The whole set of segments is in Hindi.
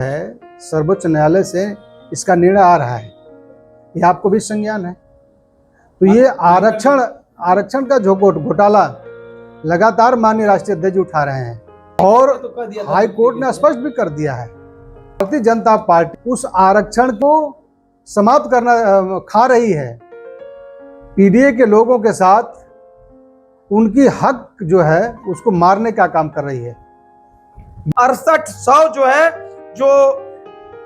है सर्वोच्च न्यायालय से इसका निर्णय आ रहा है, ये आपको भी संज्ञान है। तो ये आरक्षण का जो घोटाला लगातार माननीय राष्ट्रीय अध्यक्ष उठा रहे हैं और हाई कोर्ट ने स्पष्ट भी कर दिया है, भारतीय जनता पार्टी उस आरक्षण को समाप्त करना खा रही है। पीडीए के लोगों के साथ उनकी हक जो है उसको मारने का काम कर रही है। 6800 जो है जो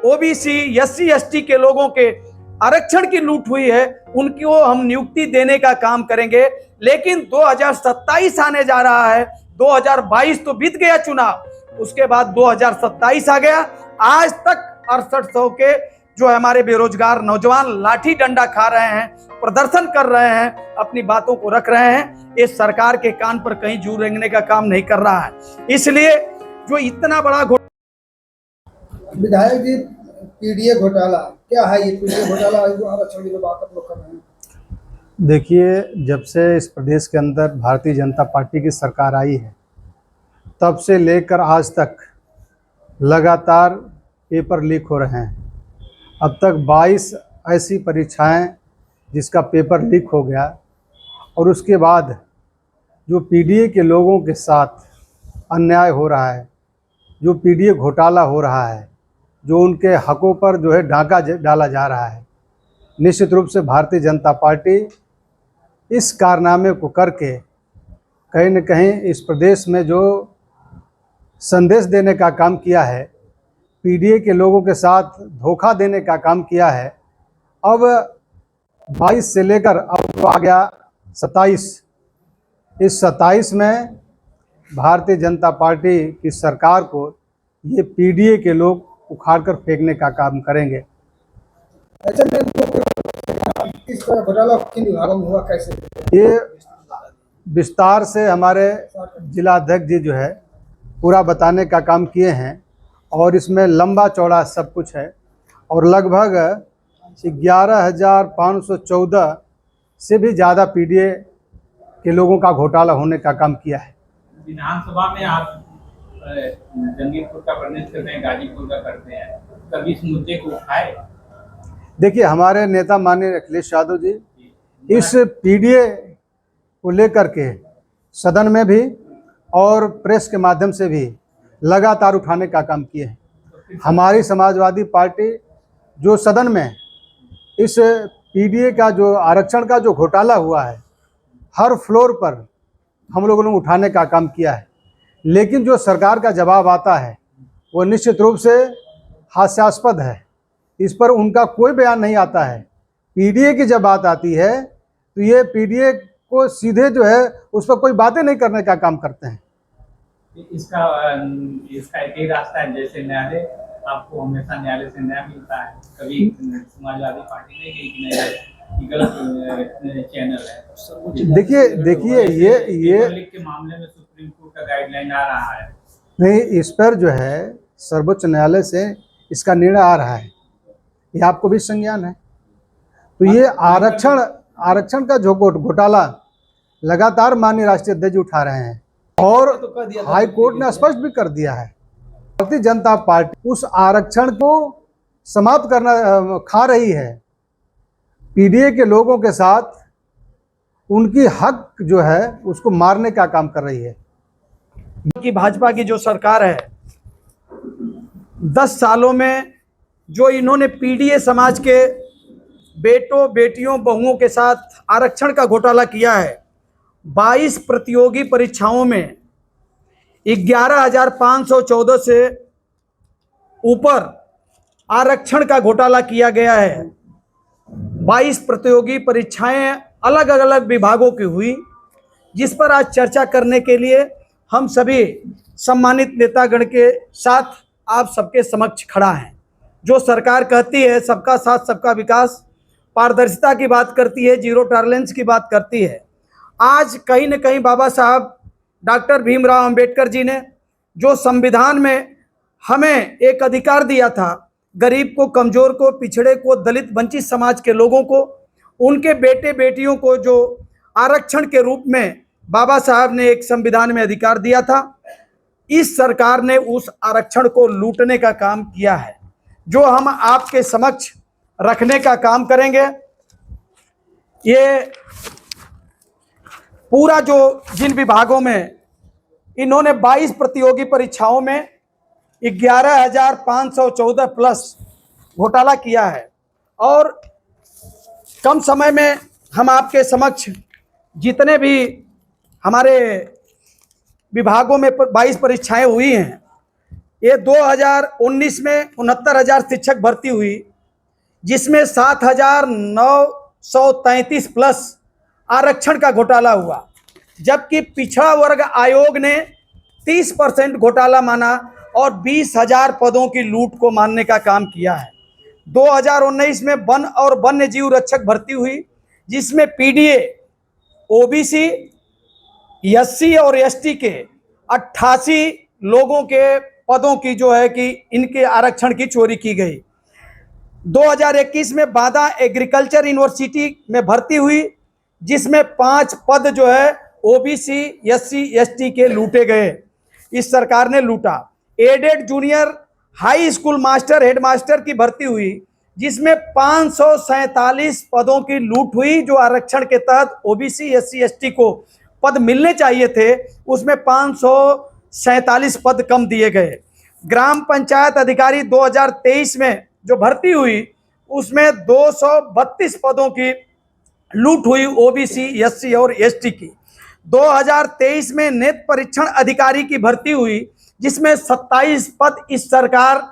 ओबीसी एससी एसटी के लोगों के आरक्षण की लूट हुई है उनको हम नियुक्ति देने का काम करेंगे। लेकिन 2027 आने जा रहा है, 2022 तो बीत गया चुनाव, उसके बाद 2027 आ गया। आज तक 6800 के जो हमारे बेरोजगार नौजवान लाठी डंडा खा रहे हैं, प्रदर्शन कर रहे हैं, अपनी बातों को रख रहे हैं। इस सरकार के कान पर कहीं जू रेंगने का काम नहीं कर रहा है। इसलिए जो इतना बड़ा विधायक जी, पीडीए घोटाला क्या है? ये पीडीए घोटाला आरक्षण की बात आप लोग कर रहे हैं। देखिए, जब से इस प्रदेश के अंदर भारतीय जनता पार्टी की सरकार आई है तब से लेकर आज तक लगातार पेपर लीक हो रहे हैं। अब तक 22 ऐसी परीक्षाएं जिसका पेपर लीक हो गया और उसके बाद जो पीडीए के लोगों के साथ अन्याय हो रहा है, जो पीडीए घोटाला हो रहा है, जो उनके हकों पर जो है डाका डाला जा रहा है, निश्चित रूप से भारतीय जनता पार्टी इस कारनामे को करके कहीं न कहीं इस प्रदेश में जो संदेश देने का काम किया है, पीडीए के लोगों के साथ धोखा देने का काम किया है। अब 22 से लेकर अब आ गया 27। इस 27 में भारतीय जनता पार्टी की सरकार को ये पीडीए के लोग उखाड़ कर फेंकने का काम करेंगे। ऐसे में इस तरह घोटाला किन विभागों में हुआ, कैसे? ये विस्तार से हमारे जिला अध्यक्ष जी जो है पूरा बताने का काम किए हैं और इसमें लंबा चौड़ा सब कुछ है और लगभग 11,514 से भी ज़्यादा पीडीए के लोगों का घोटाला होने का काम किया है। विधानसभा में आप जंगीरपुर का प्रतिनिधित्व करते हैं, गाजीपुर का करते हैं, कभी इस मुद्दे को उठाए? देखिए, हमारे नेता माननीय अखिलेश यादव जी इस पीडीए को लेकर के सदन में भी और प्रेस के माध्यम से भी लगातार उठाने का काम किए हैं। हमारी समाजवादी पार्टी जो सदन में इस पीडीए का जो आरक्षण का जो घोटाला हुआ है, हर फ्लोर पर हम लोगों ने उठाने का काम किया है, लेकिन जो सरकार का जवाब आता है वो निश्चित रूप से हास्यास्पद है। इस पर उनका कोई बयान नहीं आता है। पीडीए की जब बात आती है तो ये पीडीए को सीधे जो है उस पर कोई बातें नहीं करने का काम करते हैं। इसका एक ही रास्ता है, जैसे न्यायालय आपको हमेशा न्यायालय से न्याय मिलता है, कभी समाजवादी पार्टी ने कि गलत चैनल है। देखिए ये के मामले में सुप्रीम कोर्ट का गाइडलाइन आ रहा है। नहीं, इस पर जो है सर्वोच्च न्यायालय से इसका निर्णय आ रहा है, ये आपको भी संज्ञान है। तो ये आरक्षण का जो घोटाला लगातार माननीय राष्ट्रीय अध्यक्ष उठा रहे हैं और हाई कोर्ट ने स्पष्ट भी कर दिया है, भारतीय जनता पार्टी उस आरक्षण को समाप्त करना खा रही है। पीडीए के लोगों के साथ उनकी हक जो है उसको मारने का काम कर रही है। कि भाजपा की जो सरकार है 10 सालों में जो इन्होंने पीडीए समाज के बेटों बेटियों बहुओं के साथ आरक्षण का घोटाला किया है, 22 प्रतियोगी परीक्षाओं में 11,514 से ऊपर आरक्षण का घोटाला किया गया है। 22 प्रतियोगी परीक्षाएं अलग अलग विभागों की हुई, जिस पर आज चर्चा करने के लिए हम सभी सम्मानित नेतागण के साथ आप सबके समक्ष खड़ा हैं। जो सरकार कहती है सबका साथ सबका विकास, पारदर्शिता की बात करती है, जीरो टॉलरेंस की बात करती है, आज कहीं न कहीं बाबा साहब डॉक्टर भीमराव अंबेडकर जी ने जो संविधान में हमें एक अधिकार दिया था, गरीब को, कमज़ोर को, पिछड़े को, दलित वंचित समाज के लोगों को, उनके बेटे बेटियों को जो आरक्षण के रूप में बाबा साहब ने एक संविधान में अधिकार दिया था, इस सरकार ने उस आरक्षण को लूटने का काम किया है, जो हम आपके समक्ष रखने का काम करेंगे। ये पूरा जो जिन विभागों में इन्होंने 22 प्रतियोगी परीक्षाओं में 11,514 प्लस घोटाला किया है, और कम समय में हम आपके समक्ष जितने भी हमारे विभागों में 22 परीक्षाएं हुई हैं, ये 2019 में 69,000 शिक्षक भर्ती हुई, जिसमें 7,933 प्लस आरक्षण का घोटाला हुआ, जबकि पिछड़ा वर्ग आयोग ने 30% घोटाला माना और 20,000 पदों की लूट को मानने का काम किया है। 2019 में वन और वन्य जीव रक्षक भर्ती हुई, जिसमें पीडीए, ओबीसी, एससी और एसटी के 88 लोगों के पदों की जो है कि इनके आरक्षण की चोरी की गई। 2021 में बांदा एग्रीकल्चर यूनिवर्सिटी में भर्ती हुई, जिसमें 5 पद जो है ओबीसी, एससी, एसटी के लूटे गए, इस सरकार ने लूटा। Aided junior high school master, headmaster की भर्ती हुई, जिसमें 547 पदों की लूट हुई, जो आरक्षण के तहत ओबीसी, एससी, एसटी को पद मिलने चाहिए थे, उसमें 547 पद कम दिए गए। ग्राम पंचायत अधिकारी 2023 में जो भर्ती हुई, उसमें 232 पदों की लूट हुई, ओबीसी, एससी और एसटी की। 2023 में नेत्र परीक्षण अधिकारी की भर्ती हुई, जिसमें 27 पद इस सरकार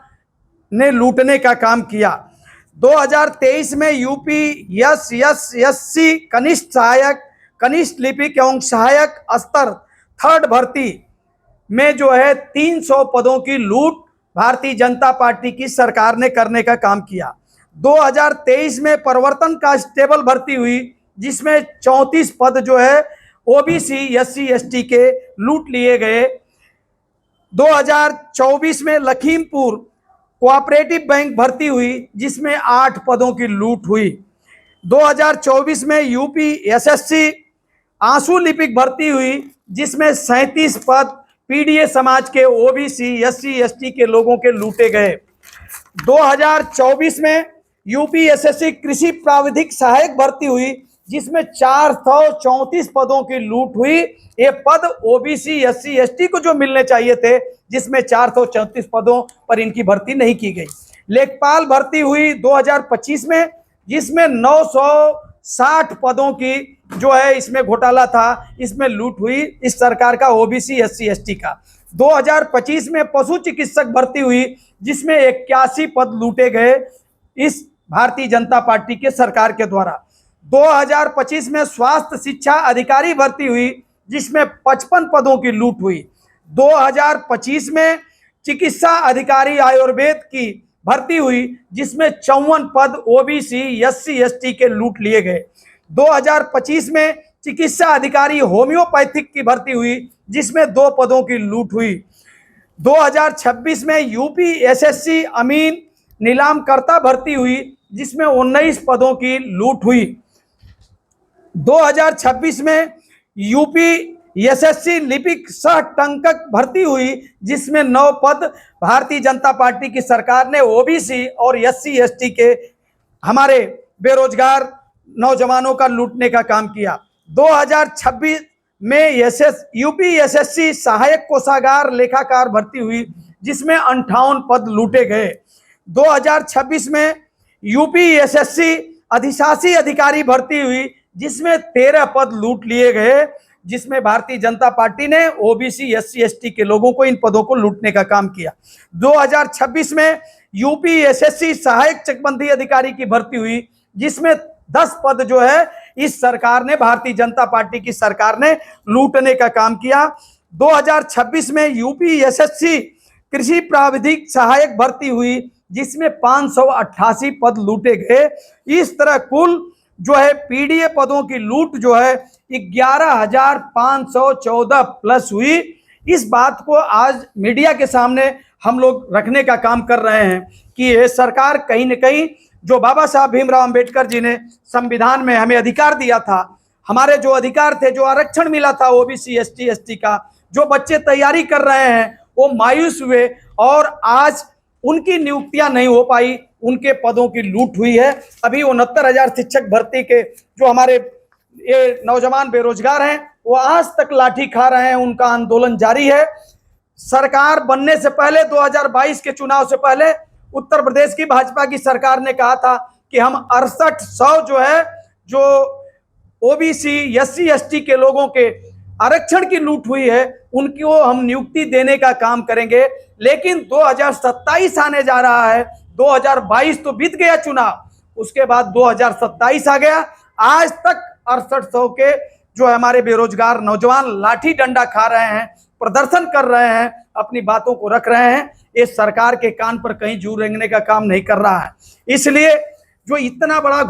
ने लूटने का काम किया। 2023 में यूपी एससी कनिष्ठ सहायक, कनिष्ठ लिपिक एवं सहायक स्तर 3rd भर्ती में जो है 300 पदों की लूट भारतीय जनता पार्टी की सरकार ने करने का काम किया। 2023 में प्रवर्तन कांस्टेबल भर्ती हुई, जिसमें 34 पद जो है ओबीसी, एससी, एसटी के लूट लिए गए। 2024 में लखीमपुर कोऑपरेटिव बैंक भर्ती हुई, जिसमें 8 पदों की लूट हुई। 2024 में यूपी एसएससी आंसू लिपिक भर्ती हुई, जिसमें 37 पद पीडीए समाज के, ओबीसी, एससी, एसटी के लोगों के लूटे गए। 2024 में यूपी एसएससी कृषि प्राविधिक सहायक भर्ती हुई, जिसमें 434 पदों की लूट हुई। ये पद ओबीसी, एससी, एसटी को जो मिलने चाहिए थे, जिसमें 434 पदों पर इनकी भर्ती नहीं की गई। लेखपाल भर्ती हुई 2025 में, जिसमें 960 पदों की जो है इसमें घोटाला था, इसमें लूट हुई इस सरकार का, ओबीसी, एससी, एसटी का। 2025 में पशु चिकित्सक भर्ती हुई, जिसमें 81 पद लूटे गए इस भारतीय जनता पार्टी के सरकार के द्वारा। 2025 में स्वास्थ्य शिक्षा अधिकारी भर्ती हुई, जिसमें 55 पदों की लूट हुई। 2025 में चिकित्सा अधिकारी आयुर्वेद की भर्ती हुई, जिसमें 54 पद ओबीसी, एससी, एसटी के लूट लिए गए। 2025 में चिकित्सा अधिकारी होम्योपैथिक की भर्ती हुई, जिसमें 2 पदों की लूट हुई। 2026 में यूपी एसएससी अमीन नीलामकर्ता भर्ती हुई, जिसमें 19 पदों की लूट हुई। 2026 में यूपी एसएससी लिपिक सह टंकक भर्ती हुई, जिसमें 9 पद भारतीय जनता पार्टी की सरकार ने ओबीसी और एससी एसटी के हमारे बेरोजगार नौजवानों का लूटने का काम किया। 2026 में यूपी एसएससी सहायक कोषागार लेखाकार भर्ती हुई, जिसमें 58 पद लूटे गए। 2026 में यूपी एसएससी अधिशासी अधिकारी भर्ती हुई, जिसमें 13 पद लूट लिए गए, जिसमें भारतीय जनता पार्टी ने ओबीसी, एससी, एसटी के लोगों को इन पदों को लूटने का काम किया। 2026 में यूपी एसएससी सहायक चकबंदी अधिकारी की भर्ती हुई, जिसमें 10 पद जो है इस सरकार ने, भारतीय जनता पार्टी की सरकार ने लूटने का काम किया। 2026 में यूपी एसएससी कृषि प्राविधिक सहायक भर्ती हुई, जिसमें 588 पद लूटे गए। इस तरह कुल जो है पीडीए पदों की लूट जो है 11,514 प्लस हुई। इस बात को आज मीडिया के सामने हम लोग रखने का काम कर रहे हैं कि ये सरकार कहीं न कहीं, जो बाबा साहब भीमराव अंबेडकर जी ने संविधान में हमें अधिकार दिया था, हमारे जो अधिकार थे, जो आरक्षण मिला था ओबीसी, एसटी, एसटी का, जो बच्चे तैयारी कर रहे हैं वो मायूस हुए और आज उनकी नियुक्तियां नहीं हो पाई, उनके पदों की लूट हुई है। अभी 69,000 शिक्षक भर्ती के जो हमारे ये नौजवान बेरोजगार हैं वो आज तक लाठी खा रहे हैं, उनका आंदोलन जारी है। सरकार बनने से पहले 2022 के चुनाव से पहले उत्तर प्रदेश की भाजपा की सरकार ने कहा था कि हम 6800 जो है जो ओबीसी एससी एसटी के लोगों के आरक्षण की लूट हुई है उनको हम नियुक्ति देने का काम करेंगे। लेकिन 2027 आने जा रहा है, 2022 तो बीत गया चुनाव, उसके बाद 2027 आ गया। आज तक 6800 के जो हमारे बेरोजगार नौजवान लाठी डंडा खा रहे हैं, प्रदर्शन कर रहे हैं, अपनी बातों को रख रहे हैं। ये सरकार के कान पर कहीं जू रेंगने का काम नहीं कर रहा है। इसलिए जो इतना बड़ा